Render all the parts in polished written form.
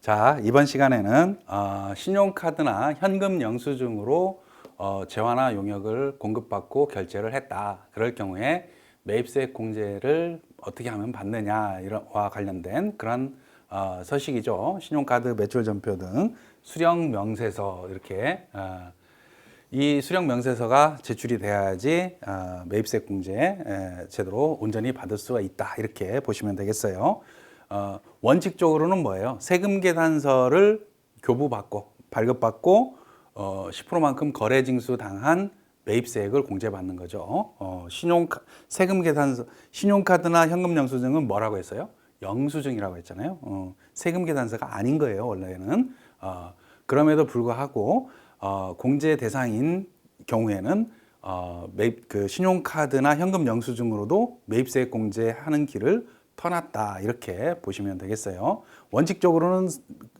자, 이번 시간에는 신용카드나 현금 영수증으로 재화나 용역을 공급받고 결제를 했다. 그럴 경우에 매입세액 공제를 어떻게 하면 받느냐와 관련된 그런 서식이죠. 신용카드 매출 전표 등 수령 명세서 이렇게 이 수령 명세서가 제출이 돼야지 매입세액 공제 제도로 온전히 받을 수가 있다. 이렇게 보시면 되겠어요. 원칙적으로는 뭐예요? 세금 계산서를 교부받고 발급받고 10%만큼 거래 징수 당한 매입세액을 공제받는 거죠. 세금 계산서, 신용카드나 현금 영수증은 뭐라고 했어요? 영수증이라고 했잖아요. 세금 계산서가 아닌 거예요, 원래는. 그럼에도 불구하고 공제 대상인 경우에는 신용카드나 현금 영수증으로도 매입세액 공제하는 길을 터놨다, 이렇게 보시면 되겠어요. 원칙적으로는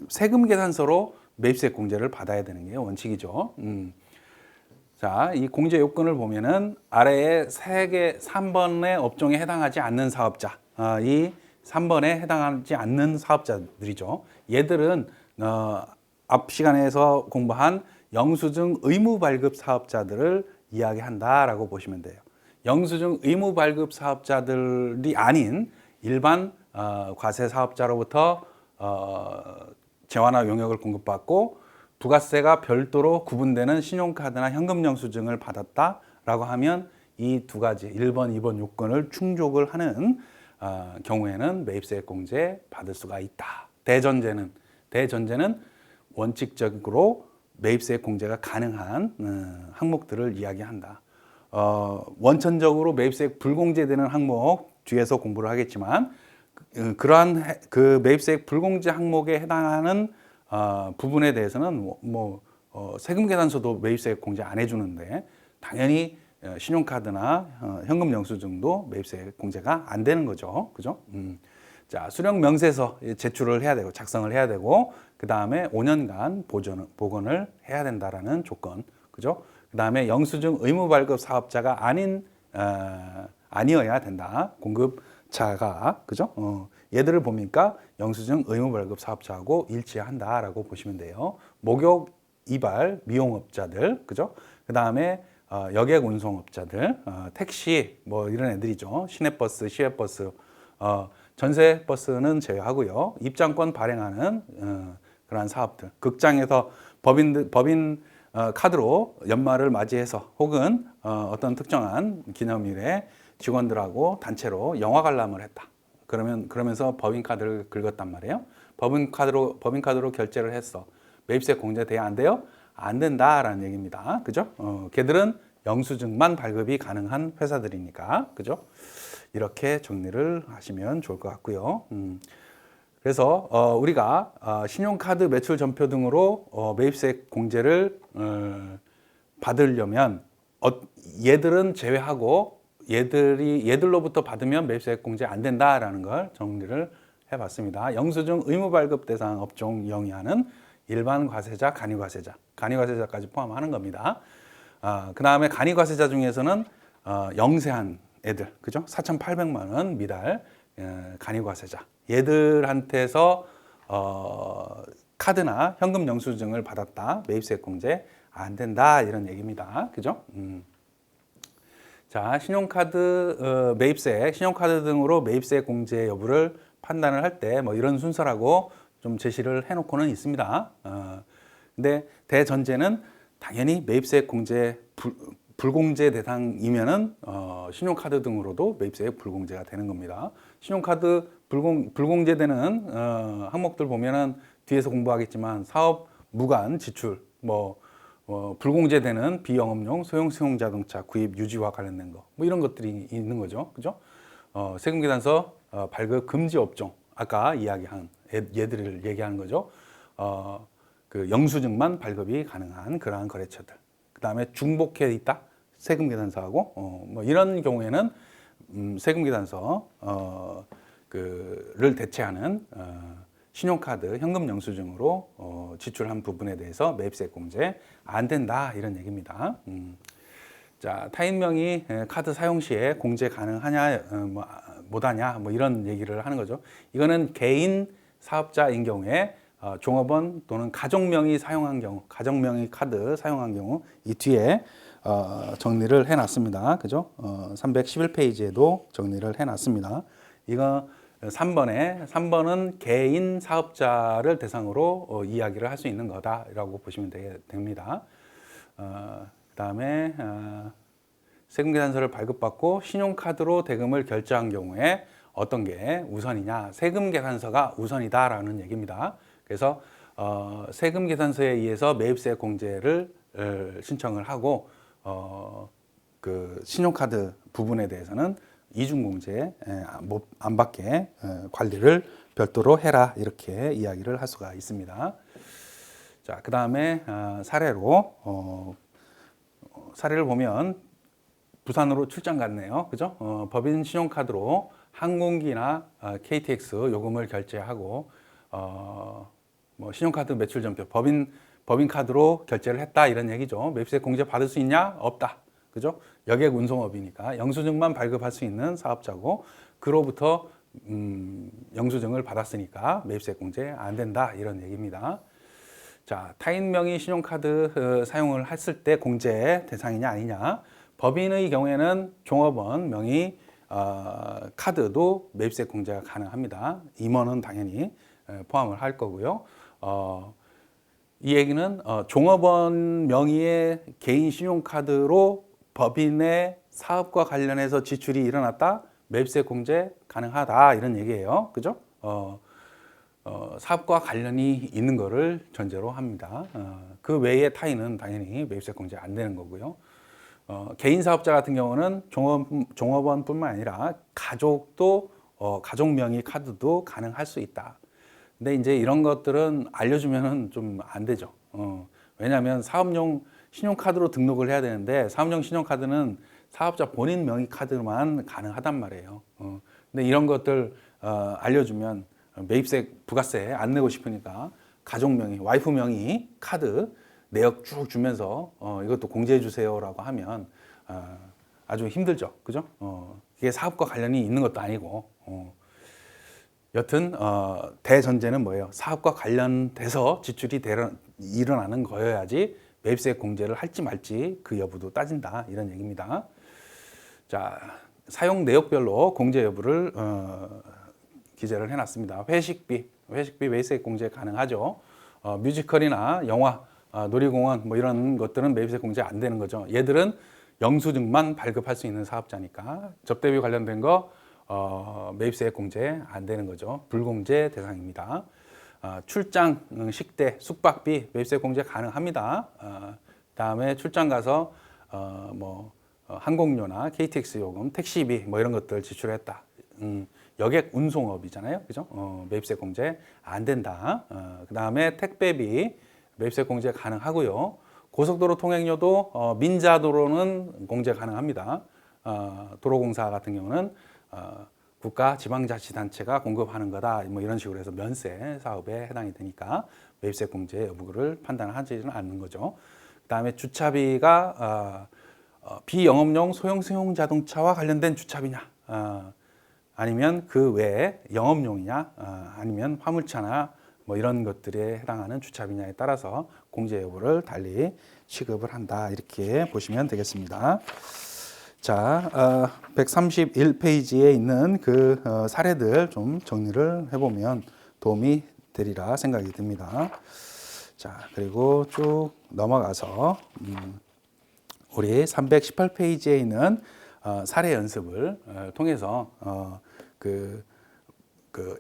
세금 계산서로 매입세액 공제를 받아야 되는 게 원칙이죠. 자, 이 공제 요건을 보면은 아래에 3번의 업종에 해당하지 않는 사업자, 이 3번에 해당하지 않는 사업자들이죠. 얘들은 앞 시간에서 공부한 영수증 의무 발급 사업자들을 이야기한다라고 보시면 돼요. 영수증 의무 발급 사업자들이 아닌 일반 과세 사업자로부터 재화나 용역을 공급받고 부가세가 별도로 구분되는 신용카드나 현금 영수증을 받았다라고 하면 이 두 가지 1번, 2번 요건을 충족을 하는 경우에는 매입세액 공제 받을 수가 있다. 대전제는 원칙적으로 매입세액 공제가 가능한 항목들을 이야기한다. 원천적으로 매입세액 불공제되는 항목 뒤에서 공부를 하겠지만 그러한 그 매입세액 불공제 항목에 해당하는 부분에 대해서는 세금 계산서도 매입세액 공제 안 해주는데 당연히 신용카드나 현금 영수증도 매입세액 공제가 안 되는 거죠. 그죠? 자, 수령 명세서 제출을 해야 되고 작성을 해야 되고 그 다음에 5년간 복원을 해야 된다라는 조건. 그죠? 그 다음에 영수증 의무 발급 사업자가 아니어야 된다. 공급자가. 그죠? 얘들을 보니까 영수증 의무 발급 사업자하고 일치한다라고 보시면 돼요. 목욕, 이발, 미용업자들. 그죠? 그 다음에 여객 운송업자들, 택시, 뭐 이런 애들이죠. 시내버스, 시외버스, 전세버스는 제외하고요. 입장권 발행하는 그러한 사업들. 극장에서 법인 카드로 연말을 맞이해서 혹은 어떤 특정한 기념일에 직원들하고 단체로 영화 관람을 했다. 그러면서 법인 카드를 긁었단 말이에요. 법인 카드로 결제를 했어. 매입세액 공제돼야 안 돼요? 안 된다라는 얘기입니다. 그죠? 걔들은 영수증만 발급이 가능한 회사들이니까. 그죠? 이렇게 정리를 하시면 좋을 것 같고요. 그래서 우리가 신용카드 매출 전표 등으로 매입세액 공제를 받으려면 얘들은 제외하고 얘들로부터 받으면 매입세액 공제 안 된다라는 걸 정리를 해봤습니다. 영수증 의무 발급 대상 업종 영위하는 일반 과세자, 간이과세자까지 포함하는 겁니다. 그 다음에 간이과세자 중에서는 영세한 애들, 그죠? 4,800만 원 미달 간이과세자. 얘들한테서 카드나 현금 영수증을 받았다. 매입세액 공제 안 된다. 이런 얘기입니다. 그죠? 자, 신용카드 신용카드 등으로 매입세액 공제 여부를 판단을 할 때 뭐 이런 순서라고 좀 제시를 해놓고는 있습니다. 근데 대전제는 당연히 매입세액 공제 불공제 대상이면은 신용카드 등으로도 매입세액 불공제가 되는 겁니다. 신용카드 불공제되는 항목들 보면은 뒤에서 공부하겠지만 사업 무관 지출, 불공제되는 비영업용 소형 수용자동차 구입 유지와 관련된 거, 뭐 이런 것들이 있는 거죠. 그죠? 세금 계산서 발급 금지 업종, 아까 이야기한 얘들을 얘기하는 거죠. 그 영수증만 발급이 가능한 그러한 거래처들. 그 다음에 중복해 있다. 세금 계산서하고 뭐 이런 경우에는 세금 계산서 를 대체하는 신용카드, 현금 영수증으로 지출한 부분에 대해서 매입세액 공제 안 된다, 이런 얘기입니다. 자, 타인명의 카드 사용 시에 공제 가능하냐, 못하냐, 뭐 이런 얘기를 하는 거죠. 이거는 개인 사업자인 경우에 종업원 또는 가족명의 사용한 경우, 가족명의 카드 사용한 경우 이 뒤에 정리를 해놨습니다. 그죠? 311페이지에도 정리를 해놨습니다. 이거 3번은 개인 사업자를 대상으로 이야기를 할 수 있는 거다라고 보시면 됩니다. 그다음에 세금계산서를 발급받고 신용카드로 대금을 결제한 경우에 어떤 게 우선이냐? 세금계산서가 우선이다라는 얘기입니다. 그래서 세금계산서에 의해서 매입세 공제를 신청을 하고 그 신용카드 부분에 대해서는 이중공제 안 받게 관리를 별도로 해라 이렇게 이야기를 할 수가 있습니다. 자, 그 다음에 사례로 사례를 보면 부산으로 출장 갔네요. 그죠? 법인 신용카드로 항공기나 KTX 요금을 결제하고 뭐 신용카드 매출 전표 법인 카드로 결제를 했다 이런 얘기죠. 매입세 공제 받을 수 있냐? 없다. 그죠? 여객 운송업이니까 영수증만 발급할 수 있는 사업자고 그로부터 영수증을 받았으니까 매입세 공제 안 된다 이런 얘기입니다. 자, 타인 명의 신용카드 사용을 했을 때 공제 대상이냐 아니냐. 법인의 경우에는 종업원 명의 카드도 매입세 공제가 가능합니다. 임원은 당연히 포함을 할 거고요. 이 얘기는 종업원 명의의 개인 신용카드로 법인의 사업과 관련해서 지출이 일어났다. 매입세 공제 가능하다 이런 얘기예요. 그죠? 사업과 관련이 있는 거를 전제로 합니다. 그 외의 타인은 당연히 매입세 공제 안 되는 거고요. 개인 사업자 같은 경우는 종업원뿐만 아니라 가족도 가족 명의 카드도 가능할 수 있다. 근데 이제 이런 것들은 알려주면은 좀 안 되죠. 왜냐하면 사업용 신용카드로 등록을 해야 되는데 사업용 신용카드는 사업자 본인 명의 카드만 가능하단 말이에요. 근데 이런 것들 알려주면 매입세, 부가세 안 내고 싶으니까 가족 명의, 와이프 명의 카드 내역 쭉 주면서 이것도 공제해 주세요라고 하면 아주 힘들죠. 그죠? 이게 사업과 관련이 있는 것도 아니고 여튼 대전제는 뭐예요? 사업과 관련돼서 지출이 일어나는 거여야지 매입세 공제를 할지 말지 그 여부도 따진다 이런 얘기입니다. 자, 사용 내역별로 공제 여부를 기재를 해놨습니다. 회식비 매입세 공제 가능하죠. 뮤지컬이나 영화, 놀이공원 뭐 이런 것들은 매입세 공제 안 되는 거죠. 얘들은 영수증만 발급할 수 있는 사업자니까 접대비 관련된 거 매입세 공제 안 되는 거죠. 불공제 대상입니다. 출장, 식대, 숙박비 매입세 공제 가능합니다. 다음에 출장 가서 항공료나 KTX 요금, 택시비 뭐 이런 것들 지출했다. 여객 운송업이잖아요. 그죠? 매입세 공제 안 된다. 그 다음에 택배비 매입세 공제 가능하고요. 고속도로 통행료도 민자도로는 공제 가능합니다. 도로공사 같은 경우는 국가 지방자치단체가 공급하는 거다. 뭐 이런 식으로 해서 면세 사업에 해당이 되니까 매입세 공제 여부를 판단하지는 않는 거죠. 그 다음에 주차비가 비영업용 소형 승용 자동차와 관련된 주차비냐, 아니면 그 외에 영업용이냐, 아니면 화물차나 뭐 이런 것들에 해당하는 주차비냐에 따라서 공제 여부를 달리 취급을 한다. 이렇게 보시면 되겠습니다. 자, 131페이지에 있는 그 사례들 좀 정리를 해보면 도움이 되리라 생각이 듭니다. 자, 그리고 쭉 넘어가서 우리 318페이지에 있는 사례 연습을 통해서 그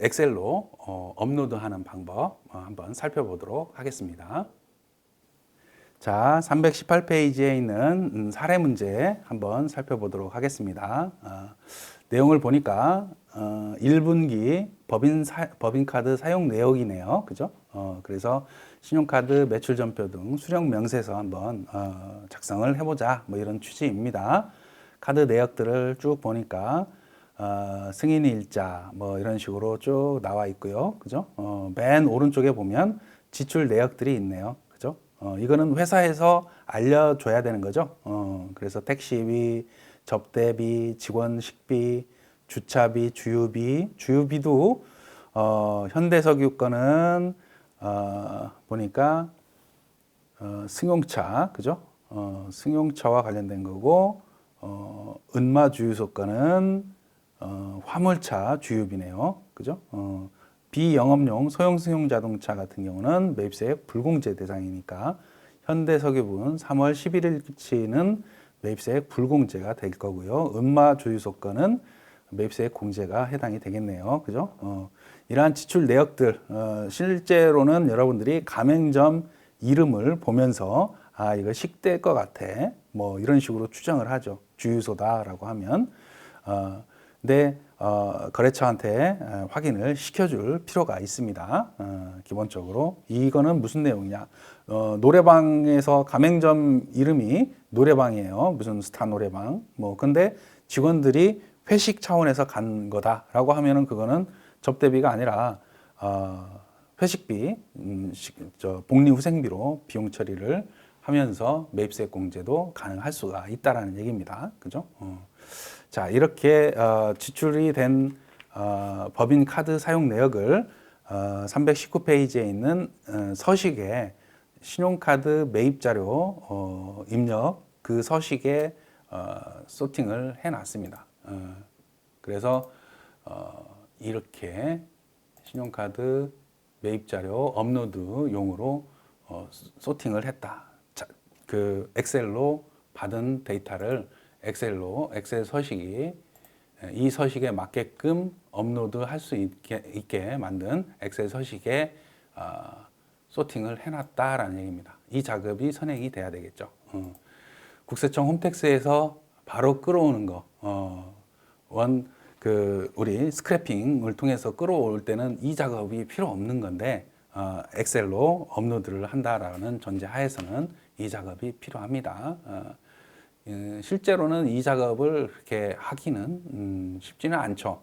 엑셀로 업로드하는 방법 한번 살펴보도록 하겠습니다. 자, 318페이지에 있는 사례 문제 한번 살펴보도록 하겠습니다. 내용을 보니까 1분기 법인카드 사용 내역이네요. 그죠? 그래서 신용카드 매출전표 등 수령 명세서 한번 작성을 해보자. 뭐 이런 취지입니다. 카드 내역들을 쭉 보니까 승인일자 뭐 이런 식으로 쭉 나와 있고요. 그죠? 맨 오른쪽에 보면 지출 내역들이 있네요. 그죠? 이거는 회사에서 알려줘야 되는 거죠. 그래서 택시비, 접대비, 직원 식비, 주차비, 주유비도 현대석유 거는 보니까 승용차, 그죠? 승용차와 관련된 거고, 은마 주유소 거는 화물차 주유비네요, 그죠? 비영업용 소형 승용 자동차 같은 경우는 매입세액 불공제 대상이니까 현대석유분 3월 11일치는 매입세액 불공제가 될 거고요. 은마 주유소 거는 매입세액 공제가 해당이 되겠네요, 그죠? 이러한 지출 내역들, 실제로는 여러분들이 가맹점 이름을 보면서 아, 이거 식대일 것 같아. 뭐 이런 식으로 추정을 하죠. 주유소다라고 하면. 근데 거래처한테 확인을 시켜줄 필요가 있습니다. 기본적으로. 이거는 무슨 내용이냐. 노래방에서 가맹점 이름이 노래방이에요. 무슨 스타 노래방. 뭐, 근데 직원들이 회식 차원에서 간 거다라고 하면은 그거는 접대비가 아니라, 회식비, 복리후생비로 비용 처리를 하면서 매입세액 공제도 가능할 수가 있다라는 얘기입니다. 그죠? 자, 이렇게 지출이 된 법인 카드 사용 내역을 319페이지에 있는 서식에 신용카드 매입 자료 입력 그 서식에 소팅을 해놨습니다. 그래서 이렇게 신용카드 매입 자료 업로드용으로 소팅을 했다. 자, 그 엑셀로 받은 데이터를 엑셀 서식이 이 서식에 맞게끔 업로드할 수 있게 만든 엑셀 서식에 소팅을 해놨다라는 얘기입니다. 이 작업이 선행이 돼야 되겠죠. 국세청 홈택스에서 바로 끌어오는 거, 우리 스크래핑을 통해서 끌어올 때는 이 작업이 필요 없는 건데, 엑셀로 업로드를 한다라는 전제 하에서는 이 작업이 필요합니다. 실제로는 이 작업을 이렇게 하기는 쉽지는 않죠.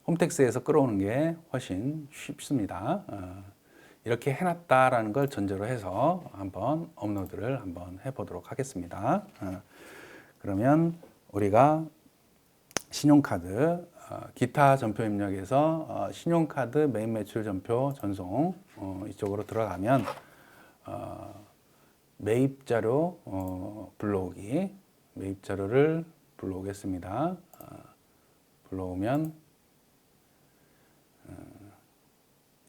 홈택스에서 끌어오는 게 훨씬 쉽습니다. 이렇게 해놨다라는 걸 전제로 해서 한번 업로드를 한번 해보도록 하겠습니다. 그러면 우리가 신용카드 기타 전표 입력에서 신용카드 메인 매출 전표 전송 이쪽으로 들어가면 매입 자료 불러오기 매입 자료를 불러오겠습니다. 불러오면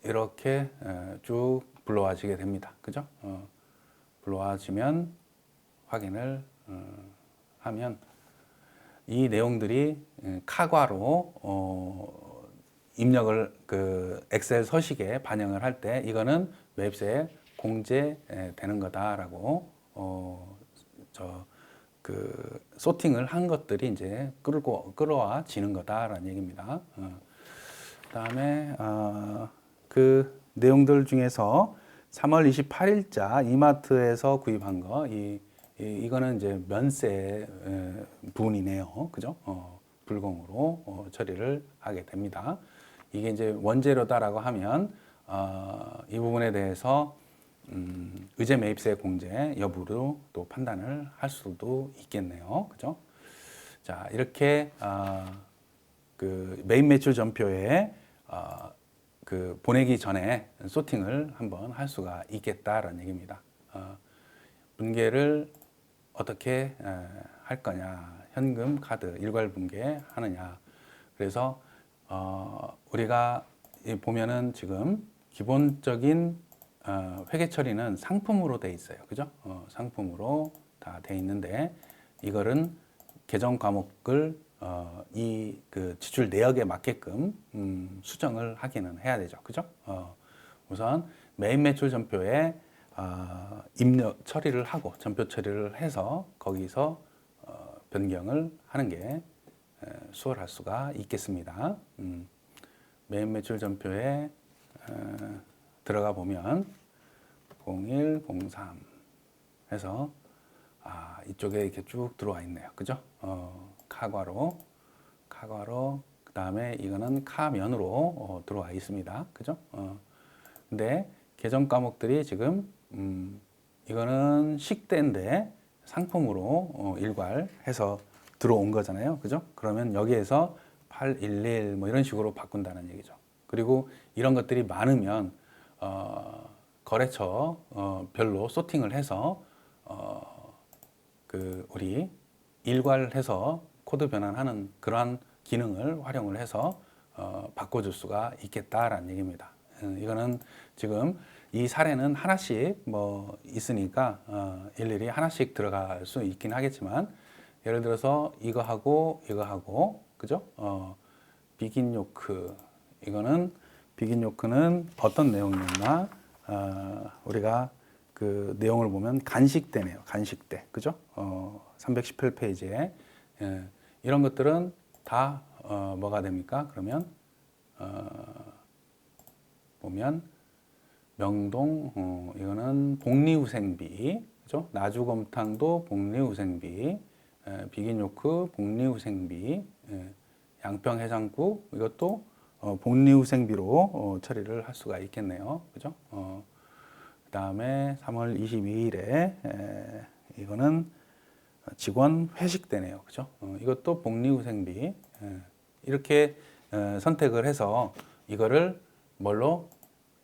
이렇게 쭉 불러와지게 됩니다. 그죠? 불러와지면 확인을 하면 이 내용들이 카과로 입력을 그 엑셀 서식에 반영을 할 때 이거는 매입세액 공제되는 거다라고 소팅을 한 것들이 이제 끌어와지는 거다라는 얘기입니다. 그다음에 그 내용들 중에서 3월 28일자 이마트에서 구입한 거 이거는 이제 면세 분이네요. 그죠? 불공으로 처리를 하게 됩니다. 이게 이제 원재료다라고 하면 이 부분에 대해서 의제 매입세 공제 여부로 또 판단을 할 수도 있겠네요. 그죠? 자, 이렇게 그 매입 매출 전표에 그 보내기 전에 소팅을 한번 할 수가 있겠다라는 얘기입니다. 분계를 어떻게 할 거냐, 현금, 카드, 일괄 분계 하느냐. 그래서 우리가 보면은 지금 기본적인 회계 처리는 상품으로 돼 있어요. 그죠? 상품으로 다 돼 있는데 이거는 계정 과목을 이 그 지출 내역에 맞게끔 수정을 하기는 해야 되죠. 그죠? 우선 매입 매출 전표에 입력 처리를 하고 전표 처리를 해서 거기서 변경을 하는 게 수월할 수가 있겠습니다. 매입 매출 전표에 들어가 보면 01, 03 해서 이쪽에 이렇게 쭉 들어와 있네요. 그죠? 카과로 그 다음에 이거는 카면으로 들어와 있습니다. 그죠? 근데 계정 과목들이 지금 이거는 식대인데 상품으로 일괄해서 들어온 거잖아요. 그죠? 그러면 여기에서 811 뭐 이런 식으로 바꾼다는 얘기죠. 그리고 이런 것들이 많으면 거래처 별로 소팅을 해서 우리 일괄해서 코드 변환하는 그러한 기능을 활용을 해서 바꿔줄 수가 있겠다라는 얘기입니다. 이거는 지금 이 사례는 하나씩 뭐 있으니까 일일이 하나씩 들어갈 수 있긴 하겠지만, 예를 들어서 이거 하고 그죠? 비긴 요크, 이거는 비긴 요크는 어떤 내용이었나? 우리가 그 내용을 보면 간식대네요. 간식대, 그죠? 318페이지에 이런 것들은 다 뭐가 됩니까? 그러면 보면 명동, 이거는 복리후생비, 그죠? 나주곰탕도 복리후생비, 비긴요크 복리후생비, 양평해장국 이것도 복리후생비로 처리를 할 수가 있겠네요, 그죠? 그 다음에 3월 22일에 이거는 직원 회식되네요, 그죠? 이것도 복리후생비. 이렇게 선택을 해서 이거를 뭘로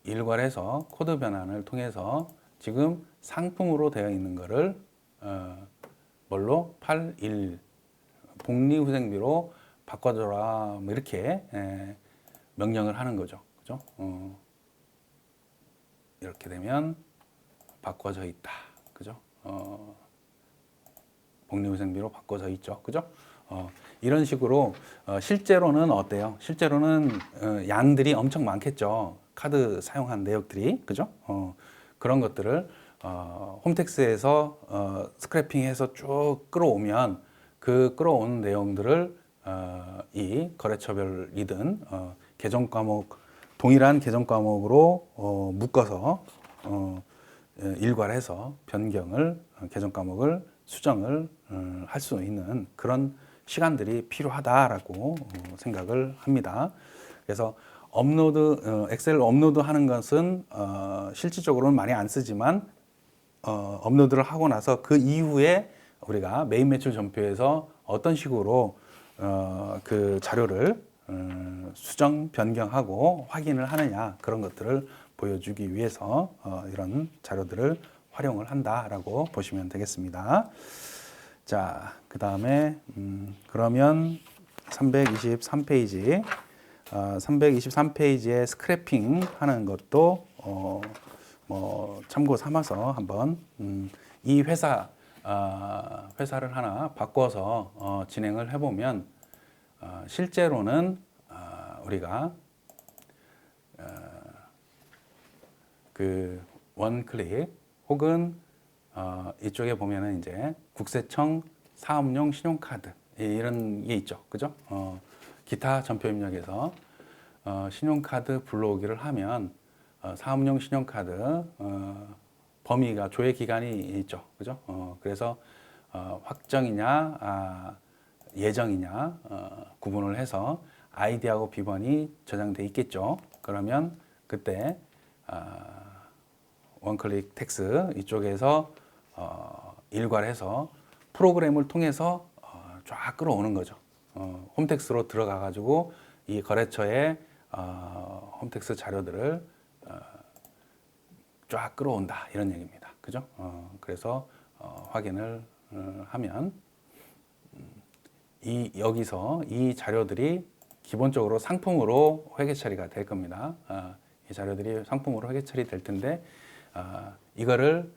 일괄해서 코드 변환을 통해서 지금 상품으로 되어 있는 거를 뭘로 81 복리후생비로 바꿔줘라, 뭐 이렇게 명령을 하는 거죠, 그죠? 이렇게 되면 바꿔져 있다, 그죠? 복리후생비로 바꿔져 있죠, 그죠? 이런 식으로 실제로는 어때요? 실제로는 양들이 엄청 많겠죠. 카드 사용한 내역들이, 그죠? 그런 것들을 홈택스에서 스크래핑해서 쭉 끌어오면 그 끌어온 내용들을 이 거래처별이든 계정 과목, 동일한 계정 과목으로 묶어서 일괄해서 변경을, 계정 과목을 수정을 할 수 있는 그런 시간들이 필요하다라고 생각을 합니다. 그래서 업로드, 엑셀 업로드 하는 것은 실질적으로는 많이 안 쓰지만 업로드를 하고 나서 그 이후에 우리가 메인 매출 전표에서 어떤 식으로 그 자료를 수정, 변경하고 확인을 하느냐, 그런 것들을 보여주기 위해서 이런 자료들을 활용을 한다라고 보시면 되겠습니다. 자, 그 다음에 그러면 323페이지 323페이지에 스크래핑 하는 것도 뭐 참고 삼아서 한번 이 회사를 하나 바꿔서 진행을 해보면 실제로는 우리가 그 원클릭 혹은 이쪽에 보면은 이제 국세청 사업용 신용카드 이런 게 있죠, 그죠? 기타 전표 입력에서 신용카드 불러오기를 하면 사업용 신용카드 범위가 조회 기간이 있죠, 그죠? 그래서 확정이냐 예정이냐 구분을 해서 아이디하고 비번이 저장돼 있겠죠. 그러면 그때 원클릭 텍스 이쪽에서 일괄해서 프로그램을 통해서 쫙 끌어오는 거죠. 홈택스로 들어가 가지고 이 거래처의 홈택스 자료들을 쫙 끌어온다, 이런 얘기입니다. 그죠? 그래서 확인을 하면 여기서 이 자료들이 기본적으로 상품으로 회계 처리가 될 겁니다. 이 자료들이 상품으로 회계 처리 될 텐데 이거를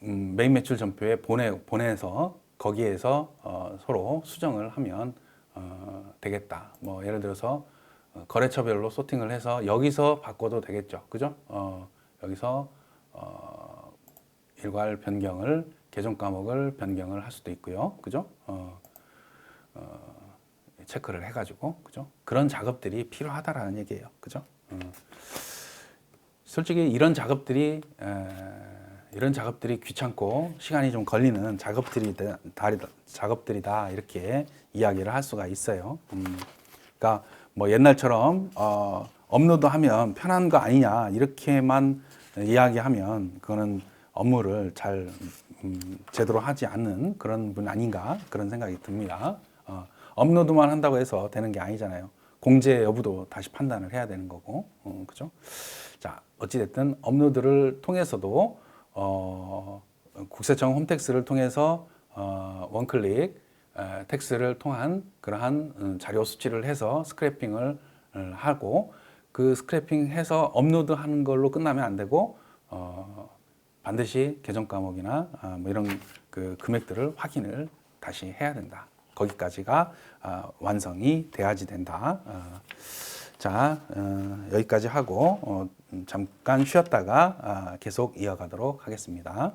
메인 매출 전표에 보내서 거기에서 서로 수정을 하면 되겠다. 뭐 예를 들어서 거래처별로 소팅을 해서 여기서 바꿔도 되겠죠, 그죠? 여기서 일괄 변경을, 계정 과목을 변경을 할 수도 있고요, 그죠? 체크를 해가지고, 그죠? 그런 작업들이 필요하다라는 얘기예요, 그죠? 솔직히 이런 작업들이 귀찮고 시간이 좀 걸리는 작업들이다 이렇게 이야기를 할 수가 있어요. 그러니까 뭐 옛날처럼 업로드하면 편한 거 아니냐 이렇게만 이야기하면 그거는 업무를 잘 제대로 하지 않는 그런 분 아닌가, 그런 생각이 듭니다. 업로드만 한다고 해서 되는 게 아니잖아요. 공제 여부도 다시 판단을 해야 되는 거고, 그죠? 자, 어찌됐든 업로드를 통해서도 국세청 홈택스를 통해서 원클릭 텍스를 통한 그러한 자료 수치를 해서 스크래핑을 하고 그 스크래핑 해서 업로드하는 걸로 끝나면 안 되고 반드시 계정 과목이나 뭐 이런 그 금액들을 확인을 다시 해야 된다. 거기까지가 완성이 돼야지 된다. 자, 여기까지 하고 잠깐 쉬었다가 계속 이어가도록 하겠습니다.